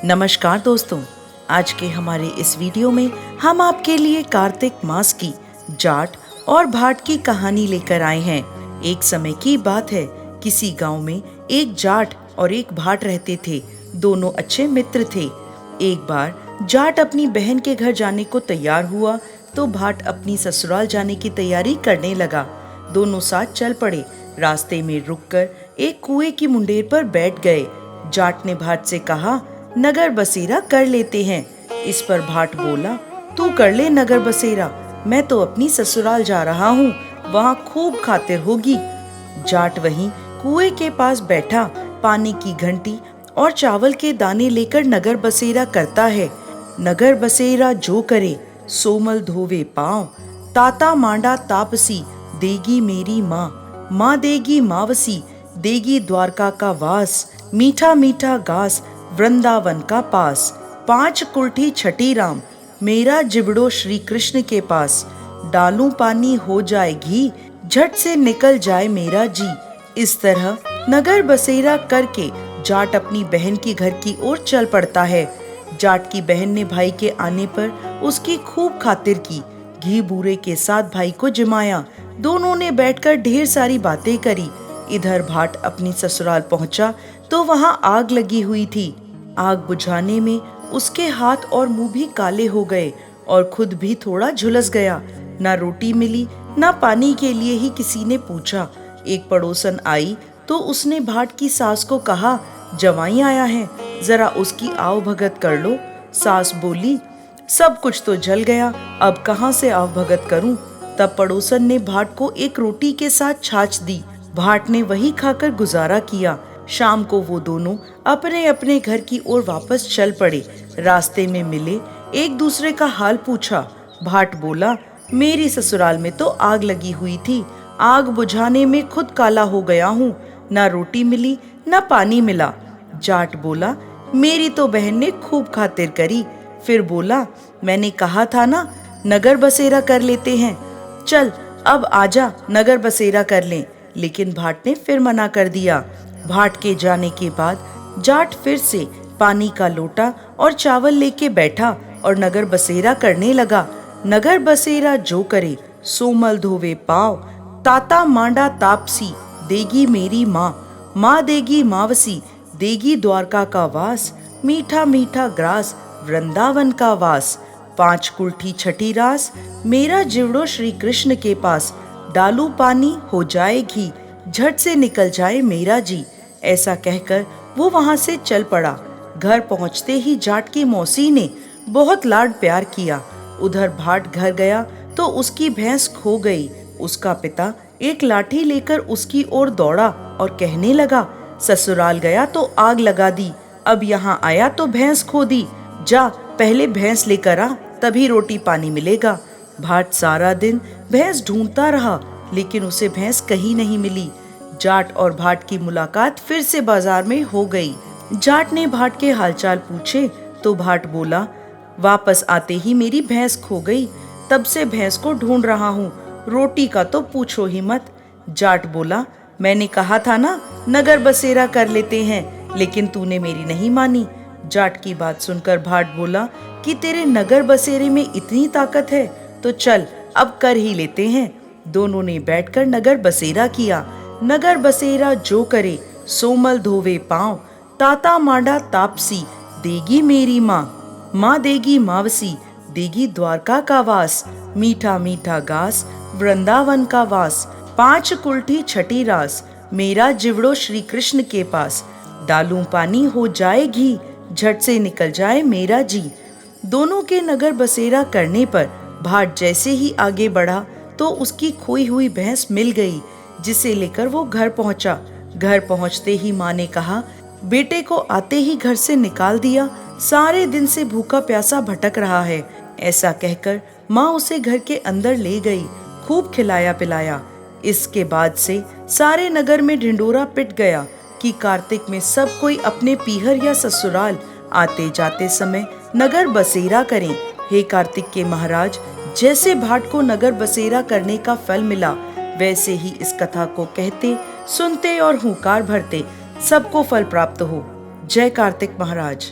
नमस्कार दोस्तों, आज के हमारे इस वीडियो में हम आपके लिए कार्तिक मास की जाट और भाट की कहानी लेकर आए हैं। एक समय की बात है, किसी गांव में एक जाट और एक भाट रहते थे। दोनों अच्छे मित्र थे। एक बार जाट अपनी बहन के घर जाने को तैयार हुआ तो भाट अपनी ससुराल जाने की तैयारी करने लगा। दोनों साथ चल पड़े। रास्ते में रुककर एक कुएं की मुंडेर पर बैठ गए। जाट ने भाट से कहा, नगर बसेरा कर लेते हैं। इस पर भाट बोला, तू कर ले नगर बसेरा, मैं तो अपनी ससुराल जा रहा हूँ, वहाँ खूब खातिर होगी। जाट वहीं कुएं के पास बैठा पानी की घंटी और चावल के दाने लेकर नगर बसेरा करता है। नगर बसेरा जो करे, सोमल धोवे पाँव, ताता मांडा तापसी, देगी मेरी माँ, माँ देगी मावसी, देगी द्वारका का वास, मीठा मीठा घास, वृंदावन का पास। 5 कुल्ठी छठी राम, मेरा जिबड़ो श्री कृष्ण के पास। डालूं पानी हो जाए घी, झट से निकल जाए मेरा जी। इस तरह नगर बसेरा करके जाट अपनी बहन की घर की ओर चल पड़ता है। जाट की बहन ने भाई के आने पर उसकी खूब खातिर की। घी बूरे के साथ भाई को जिमाया। दोनों ने बैठकर ढेर सारी बातें करी। इधर भाट अपनी ससुराल पहुंचा तो वहां आग लगी हुई थी। आग बुझाने में उसके हाथ और मुंह भी काले हो गए और खुद भी थोड़ा झुलस गया। ना रोटी मिली, ना पानी के लिए ही किसी ने पूछा। एक पड़ोसन आई तो उसने भाट की सास को कहा, जवाई आया है, जरा उसकी आओ भगत कर लो। सास बोली, सब कुछ तो जल गया, अब कहाँ से आओ भगत करूं। तब पड़ोसन ने भाट को एक रोटी के साथ छाछ दी। भाट ने वही खाकर गुजारा किया। शाम को वो दोनों अपने अपने घर की ओर वापस चल पड़े। रास्ते में मिले, एक दूसरे का हाल पूछा। भाट बोला, मेरी ससुराल में तो आग लगी हुई थी, आग बुझाने में खुद काला हो गया हूँ, ना रोटी मिली ना पानी मिला। जाट बोला, मेरी तो बहन ने खूब खातिर करी। फिर बोला, मैंने कहा था ना नगर बसेरा कर लेते हैं, चल अब आजा नगर बसेरा कर लें। लेकिन भाट ने फिर मना कर दिया। भाट के जाने के बाद जाट फिर से पानी का लोटा और चावल लेके बैठा और नगर बसेरा करने लगा। नगर बसेरा जो करे, सोमल धोवे पाँव, ताता मांडा तापसी, देगी मेरी माँ, माँ देगी मावसी, देगी द्वारका का वास, मीठा मीठा ग्रास, वृंदावन का वास। 5 कुल्ठी छठी रास, मेरा जिवड़ो श्री कृष्ण के पास। डालू पानी हो जाए घी, झट से निकल जाए मेरा जी। ऐसा कहकर वो वहां से चल पड़ा। घर पहुंचते ही जाट की मौसी ने बहुत लाड प्यार किया। उधर भाट घर गया तो उसकी भैंस खो गई। उसका पिता एक लाठी लेकर उसकी ओर दौड़ा और कहने लगा, ससुराल गया तो आग लगा दी, अब यहाँ आया तो भैंस खो दी। जा पहले भैंस लेकर आ, तभी रोटी पानी मिलेगा। भाट सारा दिन भैंस ढूंढता रहा, लेकिन उसे भैंस कहीं नहीं मिली। जाट और भाट की मुलाकात फिर से बाजार में हो गई। जाट ने भाट के हालचाल पूछे तो भाट बोला, वापस आते ही मेरी भैंस खो गई, तब से भैंस को ढूंढ रहा हूँ, रोटी का तो पूछो ही मत। जाट बोला, मैंने कहा था ना नगर बसेरा कर लेते हैं, लेकिन तूने मेरी नहीं मानी। जाट की बात सुनकर भाट बोला कि तेरे नगर बसेरे में इतनी ताकत है तो चल अब कर ही लेते हैं। दोनों ने बैठकर नगर बसेरा किया। नगर बसेरा जो करे, सोमल धोवे पाँव, ताता मांडा तापसी, देगी मेरी माँ, माँ देगी मावसी, देगी द्वारका का वास, मीठा मीठा घास, वृंदावन का वास। 5 कुल्ठी छठी रास, मेरा जिवड़ो श्री कृष्ण के पास। डालूं पानी हो जाए घी, झट से निकल जाए मेरा जी। दोनों के नगर बसेरा करने पर भाट जैसे ही आगे बढ़ा तो उसकी खोई हुई भैंस मिल गई, जिसे लेकर वो घर पहुंचा। घर पहुंचते ही माँ ने कहा, बेटे को आते ही घर से निकाल दिया, सारे दिन से भूखा प्यासा भटक रहा है। ऐसा कहकर माँ उसे घर के अंदर ले गई, खूब खिलाया पिलाया। इसके बाद से सारे नगर में ढिंडोरा पिट गया कि कार्तिक में सब कोई अपने पीहर या ससुराल आते जाते समय नगर बसेरा करें। हे कार्तिक के महाराज, जैसे भाट को नगर बसेरा करने का फल मिला, वैसे ही इस कथा को कहते, सुनते और हुंकार भरते सबको फल प्राप्त हो। जय कार्तिक महाराज।